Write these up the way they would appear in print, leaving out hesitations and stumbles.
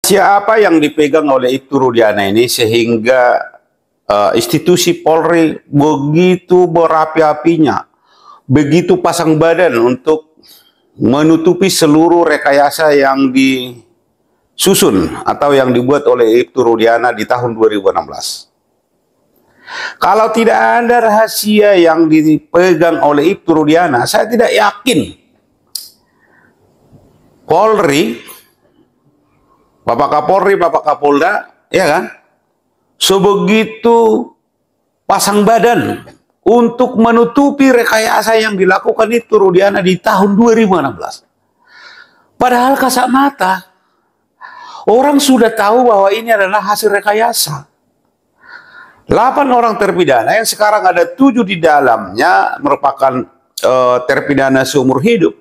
Siapa yang dipegang oleh Ibtu Rudiana ini sehingga institusi Polri begitu berapi-apinya, begitu pasang badan untuk menutupi seluruh rekayasa yang disusun atau yang dibuat oleh Ibtu Rudiana di tahun 2016. Kalau tidak ada rahasia yang dipegang oleh Ibtu Rudiana, saya tidak yakin Polri, Bapak Kapolri, Bapak Kapolda, ya kan, sebegitu pasang badan untuk menutupi rekayasa yang dilakukan Ibtu Rudiana di tahun 2016. Padahal kasat mata, orang sudah tahu bahwa ini adalah hasil rekayasa. 8 orang terpidana yang sekarang ada 7 di dalamnya merupakan terpidana seumur hidup.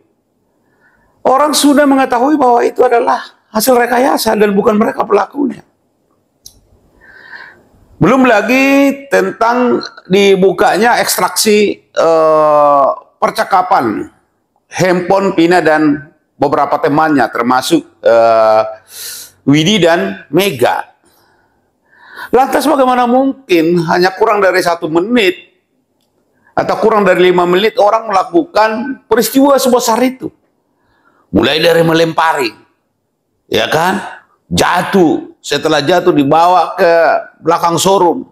Orang sudah mengetahui bahwa itu adalah hasil rekayasa dan bukan mereka pelakunya. Belum lagi tentang dibukanya ekstraksi percakapan handphone Pina dan beberapa temannya termasuk Widi dan Mega. Lantas bagaimana mungkin hanya kurang dari 1 menit atau kurang dari 5 menit orang melakukan peristiwa sebesar itu? Mulai dari melempari, ya kan, jatuh, setelah jatuh dibawa ke belakang showroom,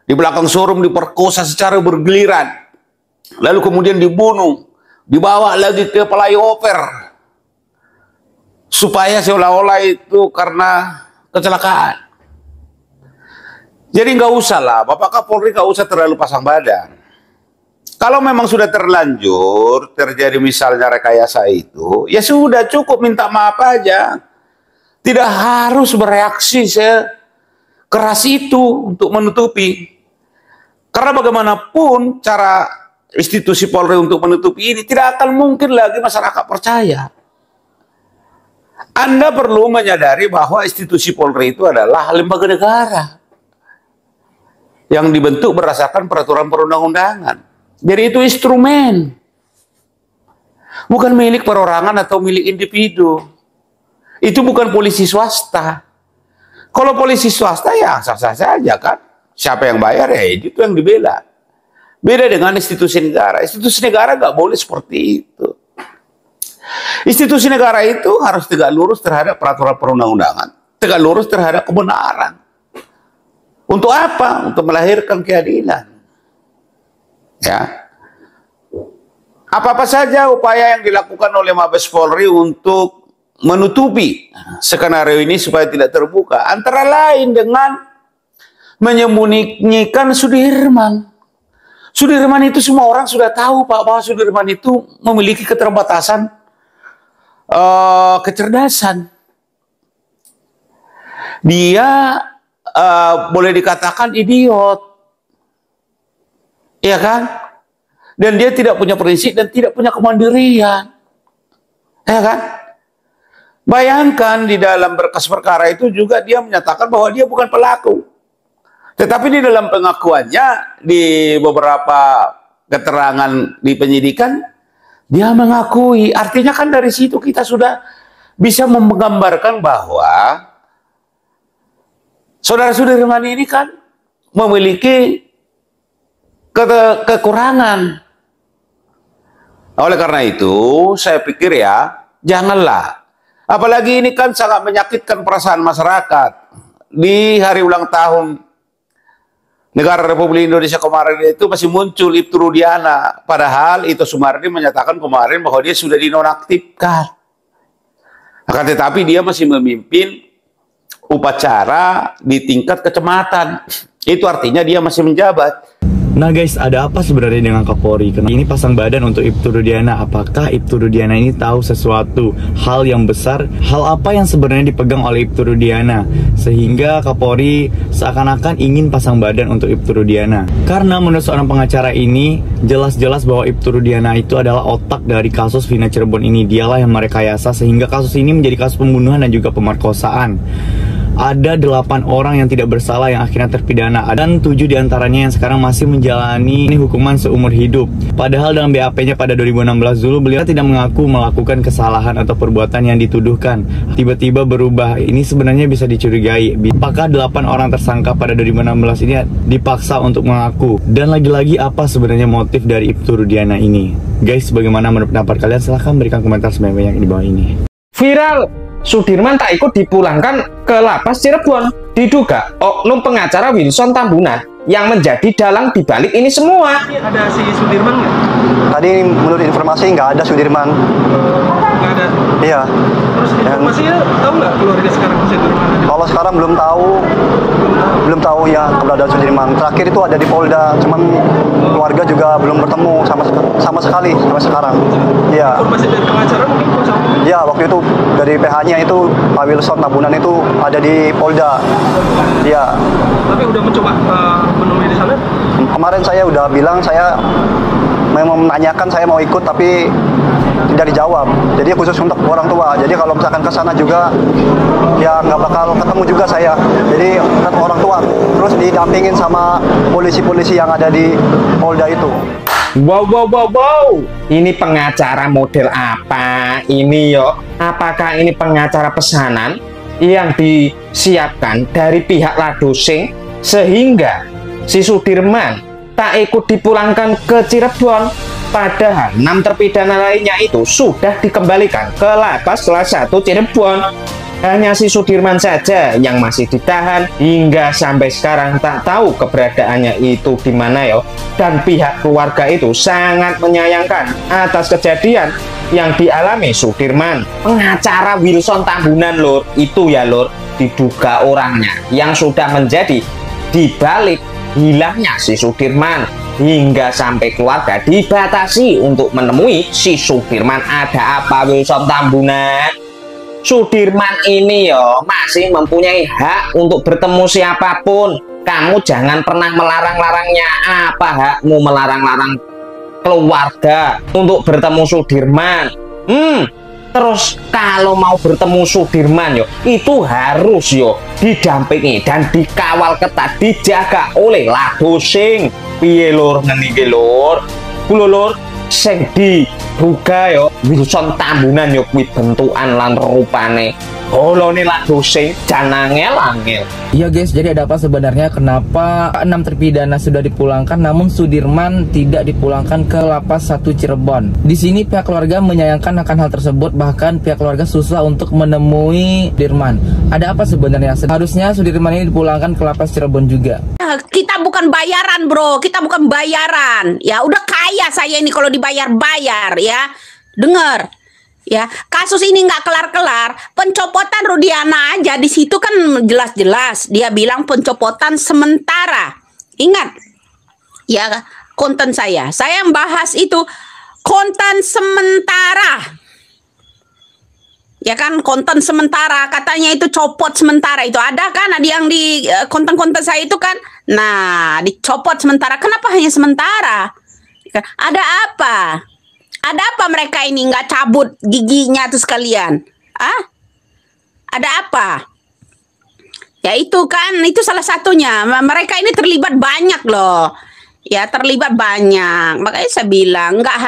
di belakang showroom diperkosa secara bergiliran, lalu kemudian dibunuh, dibawa lagi ke flyover, supaya seolah-olah itu karena kecelakaan. Jadi nggak usah lah, Bapak Kapolri nggak usah terlalu pasang badan. Kalau memang sudah terlanjur terjadi misalnya rekayasa itu, ya sudah cukup minta maaf aja. Tidak harus bereaksi sekeras itu untuk menutupi. Karena bagaimanapun cara institusi Polri untuk menutupi ini tidak akan mungkin lagi masyarakat percaya. Anda perlu menyadari bahwa institusi Polri itu adalah lembaga negara yang dibentuk berdasarkan peraturan perundang-undangan. Jadi itu instrumen, bukan milik perorangan atau milik individu. Itu bukan polisi swasta. Kalau polisi swasta ya sah-sah saja kan. Siapa yang bayar ya itu yang dibela. Beda dengan institusi negara. Institusi negara nggak boleh seperti itu. Institusi negara itu harus tegak lurus terhadap peraturan perundang-undangan, tegak lurus terhadap kebenaran. Untuk apa? Untuk melahirkan keadilan. Ya. Apa-apa saja upaya yang dilakukan oleh Mabes Polri untuk menutupi skenario ini supaya tidak terbuka, antara lain dengan menyembunyikan Sudirman. Sudirman itu semua orang sudah tahu Pak, bahwa Sudirman itu memiliki keterbatasan kecerdasan. Dia boleh dikatakan idiot, ya kan? Dan dia tidak punya prinsip dan tidak punya kemandirian, ya kan? Bayangkan di dalam berkas perkara itu juga dia menyatakan bahwa dia bukan pelaku, tetapi di dalam pengakuannya di beberapa keterangan di penyidikan dia mengakui. Artinya kan dari situ kita sudah bisa menggambarkan bahwa Saudara Sudirman ini kan memiliki kekurangan. Oleh karena itu, saya pikir ya, janganlah. Apalagi ini kan sangat menyakitkan perasaan masyarakat. Di hari ulang tahun Negara Republik Indonesia kemarin itu masih muncul Ibtu Rudiana. Padahal Ito Sumardi menyatakan kemarin bahwa dia sudah dinonaktifkan. Akan tetapi dia masih memimpin upacara di tingkat kecamatan. Itu artinya dia masih menjabat. Nah guys, ada apa sebenarnya dengan Kapolri? Karena ini pasang badan untuk Ibtu Rudiana. Apakah Ibtu Rudiana ini tahu sesuatu hal yang besar? Hal apa yang sebenarnya dipegang oleh Ibtu Rudiana sehingga Kapolri seakan-akan ingin pasang badan untuk Ibtu Rudiana? Karena menurut seorang pengacara ini jelas-jelas bahwa Ibtu Rudiana itu adalah otak dari kasus Vina Cirebon ini. Dialah yang merekayasa sehingga kasus ini menjadi kasus pembunuhan dan juga pemerkosaan. ada 8 orang yang tidak bersalah yang akhirnya terpidana, dan 7 diantaranya yang sekarang masih menjalani hukuman seumur hidup. Padahal dalam BAP-nya pada 2016 dulu beliau tidak mengaku melakukan kesalahan atau perbuatan yang dituduhkan. Tiba-tiba berubah. Ini sebenarnya bisa dicurigai. Apakah 8 orang tersangka pada 2016 ini dipaksa untuk mengaku? Dan lagi-lagi apa sebenarnya motif dari Ibtu Rudiana ini? Guys, bagaimana menurut pendapat kalian? Silahkan berikan komentar sebanyak-banyak di bawah ini. Viral, Sudirman tak ikut dipulangkan ke lapas Cirebon. Diduga oknum pengacara Wilson Tambunan yang menjadi dalang dibalik ini semua. Ada si Sudirman nggak? Tadi menurut informasi nggak ada Sudirman. Nggak ada? Iya. Terus informasinya tahu nggak keluarga sekarang Sudirman ada? Kalau sekarang belum tahu ya keberadaan Sudirman. Terakhir itu ada di Polda, cuman keluarga juga belum bertemu sama sekali sampai sekarang. Iya. Informasi dari pengacara mungkin sama? Iya, waktu itu dari PH-nya itu Pak Wilson Tambunan itu ada di Polda. Iya. Tapi udah mencoba menemui di sana? Kemarin saya udah bilang saya memang menanyakan saya mau ikut tapi tidak dijawab. Jadi khusus untuk orang tua. Jadi kalau misalkan ke sana juga ya nggak bakal ketemu juga saya. Jadi kan orang tua terus didampingin sama polisi-polisi yang ada di Polda itu. Wow. Ini pengacara model apa ini yo? Apakah ini pengacara pesanan yang disiapkan dari pihak Ladosing sehingga si Sudirman tak ikut dipulangkan ke Cirebon? Padahal 6 terpidana lainnya itu sudah dikembalikan ke lapas kelas 1 Cirebon. Hanya si Sudirman saja yang masih ditahan hingga sampai sekarang tak tahu keberadaannya itu di mana yo. Dan pihak keluarga itu sangat menyayangkan atas kejadian yang dialami Sudirman. Pengacara Wilson Tambunan lur, itu ya lur, diduga orangnya yang sudah menjadi dibalik hilangnya si Sudirman. Hingga sampai keluarga dibatasi untuk menemui si Sudirman. Ada apa Wilson Tambunan? Sudirman ini yo masih mempunyai hak untuk bertemu siapapun. Kamu jangan pernah melarang-larangnya. Apa hakmu melarang-larang keluarga untuk bertemu Sudirman? Terus kalau mau bertemu Sudirman yo, itu harus yo didampingi dan dikawal ketat, dijaga oleh Ladosing. Piye lur ngeniki lur? Kulo lur sing diduga yo Wilson Tambunan yo kuwi bentukan lan rupane holone Ladosing jan angel-angel. Iya guys, jadi ada apa sebenarnya kenapa 6 terpidana sudah dipulangkan namun Sudirman tidak dipulangkan ke lapas 1 Cirebon? Di sini pihak keluarga menyayangkan akan hal tersebut, bahkan pihak keluarga susah untuk menemui Sudirman. Ada apa sebenarnya? Seharusnya Sudirman ini dipulangkan ke lapas Cirebon juga. Kita bukan bayaran bro, kita bukan bayaran. Ya udah kaya saya ini kalau dibayar-bayar ya. Dengar. Ya, kasus ini nggak kelar-kelar. Pencopotan Rudiana aja di situ kan jelas-jelas dia bilang pencopotan sementara. Ingat, ya konten saya bahas itu konten sementara. Ya kan, konten sementara katanya itu copot sementara itu ada kan, ada yang di konten-konten saya itu kan. Nah, dicopot sementara. Kenapa hanya sementara? Ada apa? Ada apa mereka ini nggak cabut giginya tuh sekalian? Ada apa? Ya itu kan, itu salah satunya. Mereka ini terlibat banyak loh. Ya terlibat banyak. Makanya saya bilang nggak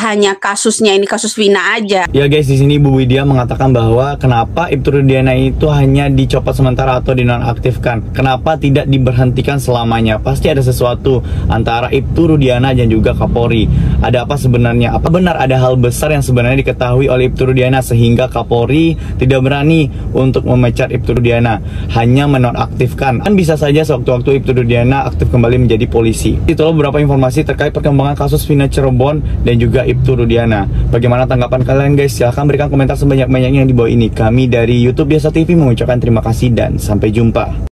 hanya kasusnya ini, kasus Vina aja. Ya guys, di sini Bu Widya mengatakan bahwa kenapa Ibtu Rudiana itu hanya dicopot sementara atau dinonaktifkan? Kenapa tidak diberhentikan selamanya? Pasti ada sesuatu antara Ibtu Rudiana dan juga Kapolri. Ada apa sebenarnya? Apa benar ada hal besar yang sebenarnya diketahui oleh Ibtu Rudiana sehingga Kapolri tidak berani untuk memecat Ibtu Rudiana, hanya menonaktifkan? Kan bisa saja sewaktu-waktu Ibtu Rudiana aktif kembali menjadi polisi. Itulah beberapa informasi terkait perkembangan kasus Vina Cirebon dan juga Ibtu Rudiana. Bagaimana tanggapan kalian guys? Silahkan berikan komentar sebanyak-banyaknya di bawah ini. Kami dari YouTube Biasa TV mengucapkan terima kasih dan sampai jumpa.